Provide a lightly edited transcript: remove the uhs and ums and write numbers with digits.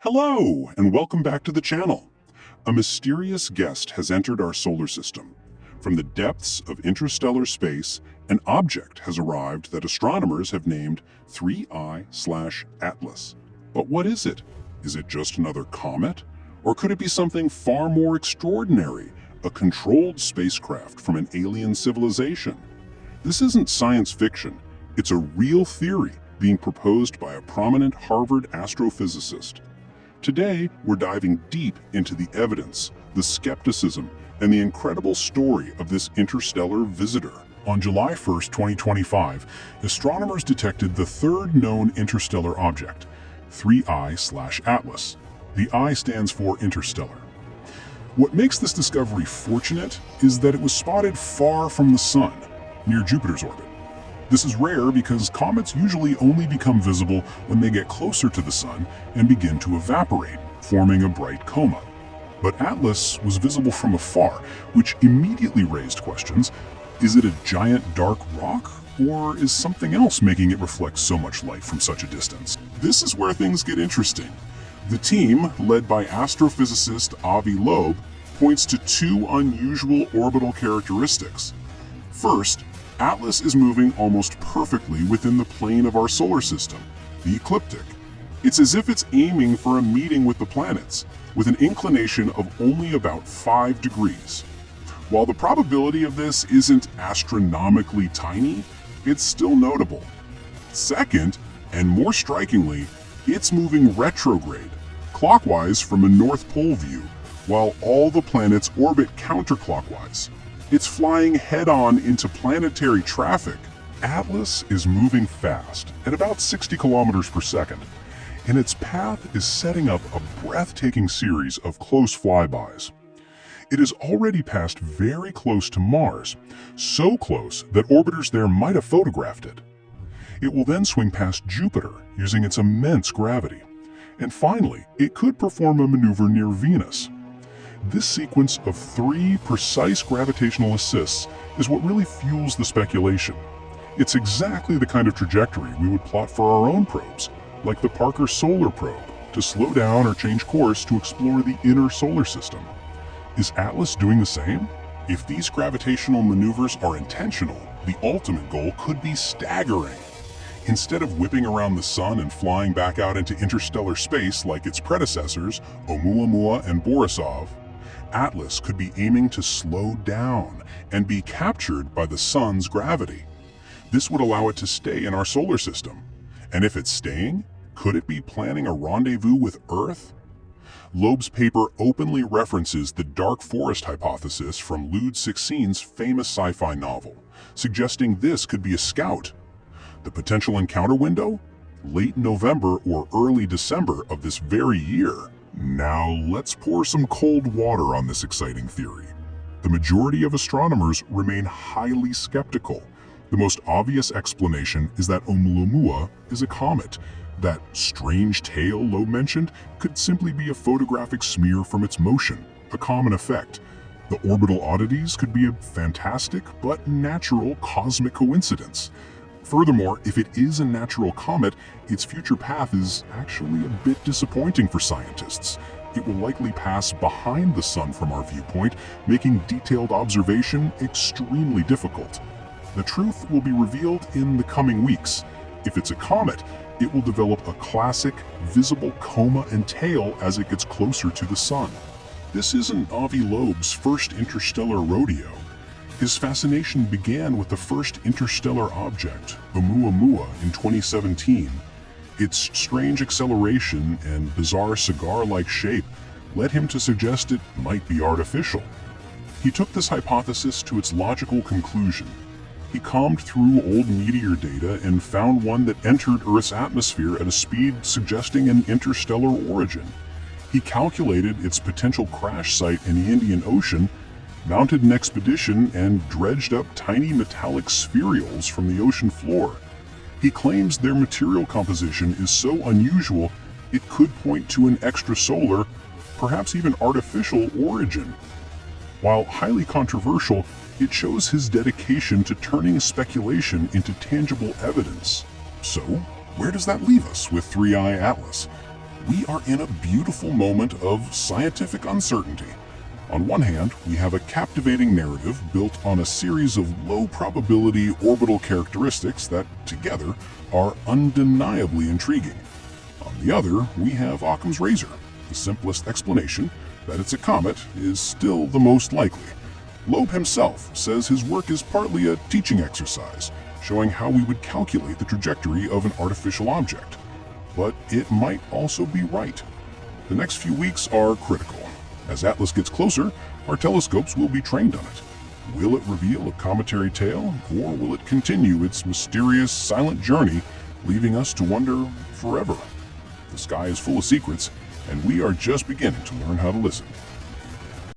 Hello, and welcome back to the channel. A mysterious guest has entered our solar system. From the depths of interstellar space, an object has arrived that astronomers have named 3I/Atlas. But what is it? Is it just another comet? Or could it be something far more extraordinary, a controlled spacecraft from an alien civilization? This isn't science fiction. It's a real theory being proposed by a prominent Harvard astrophysicist. Today, we're diving deep into the evidence, the skepticism, and the incredible story of this interstellar visitor. On July 1st, 2025, astronomers detected the third known interstellar object, 3I/Atlas. The I stands for interstellar. What makes this discovery fortunate is that it was spotted far from the Sun, near Jupiter's orbit. This is rare because comets usually only become visible when they get closer to the Sun and begin to evaporate, forming a bright coma. But Atlas was visible from afar, which immediately raised questions. Is it a giant dark rock, or is something else making it reflect so much light from such a distance? This is where things get interesting. The team, led by astrophysicist Avi Loeb, points to two unusual orbital characteristics. First, Atlas is moving almost perfectly within the plane of our solar system, the ecliptic. It's as if it's aiming for a meeting with the planets, with an inclination of only about 5 degrees. While the probability of this isn't astronomically tiny, it's still notable. Second, and more strikingly, it's moving retrograde, clockwise from a North Pole view, while all the planets orbit counterclockwise. It's flying head-on into planetary traffic. Atlas is moving fast, at about 60 kilometers per second, and its path is setting up a breathtaking series of close flybys. It has already passed very close to Mars, so close that orbiters there might have photographed it. It will then swing past Jupiter, using its immense gravity. And finally, it could perform a maneuver near Venus. This sequence of 3 precise gravitational assists is what really fuels the speculation. It's exactly the kind of trajectory we would plot for our own probes, like the Parker Solar Probe, to slow down or change course to explore the inner solar system. Is Atlas doing the same? If these gravitational maneuvers are intentional, the ultimate goal could be staggering. Instead of whipping around the Sun and flying back out into interstellar space like its predecessors, Oumuamua and Borisov, Atlas could be aiming to slow down and be captured by the Sun's gravity. This would allow it to stay in our solar system. And if it's staying, could it be planning a rendezvous with Earth? Loeb's paper openly references the dark forest hypothesis from Lud Sixteen's famous sci-fi novel, suggesting this could be a scout. The potential encounter window? Late November or early December of this very year. Now let's pour some cold water on this exciting theory. The majority of astronomers remain highly skeptical. The most obvious explanation is that Oumuamua is a comet. That strange tail Loeb mentioned could simply be a photographic smear from its motion, a common effect. The orbital oddities could be a fantastic but natural cosmic coincidence. Furthermore, if it is a natural comet, its future path is actually a bit disappointing for scientists. It will likely pass behind the Sun from our viewpoint, making detailed observation extremely difficult. The truth will be revealed in the coming weeks. If it's a comet, it will develop a classic, visible coma and tail as it gets closer to the Sun. This isn't Avi Loeb's first interstellar rodeo. His fascination began with the first interstellar object, Oumuamua, in 2017. Its strange acceleration and bizarre cigar-like shape led him to suggest it might be artificial. He took this hypothesis to its logical conclusion. He combed through old meteor data and found one that entered Earth's atmosphere at a speed suggesting an interstellar origin. He calculated its potential crash site in the Indian Ocean, mounted an expedition, and dredged up tiny metallic spherules from the ocean floor. He claims their material composition is so unusual it could point to an extrasolar, perhaps even artificial origin. While highly controversial, it shows his dedication to turning speculation into tangible evidence. So, where does that leave us with 3I Atlas? We are in a beautiful moment of scientific uncertainty. On one hand, we have a captivating narrative built on a series of low-probability orbital characteristics that, together, are undeniably intriguing. On the other, we have Occam's razor. The simplest explanation, that it's a comet, is still the most likely. Loeb himself says his work is partly a teaching exercise, showing how we would calculate the trajectory of an artificial object. But it might also be right. The next few weeks are critical. As Atlas gets closer, our telescopes will be trained on it. Will it reveal a cometary tale, or will it continue its mysterious, silent journey, leaving us to wonder forever? The sky is full of secrets, and we are just beginning to learn how to listen.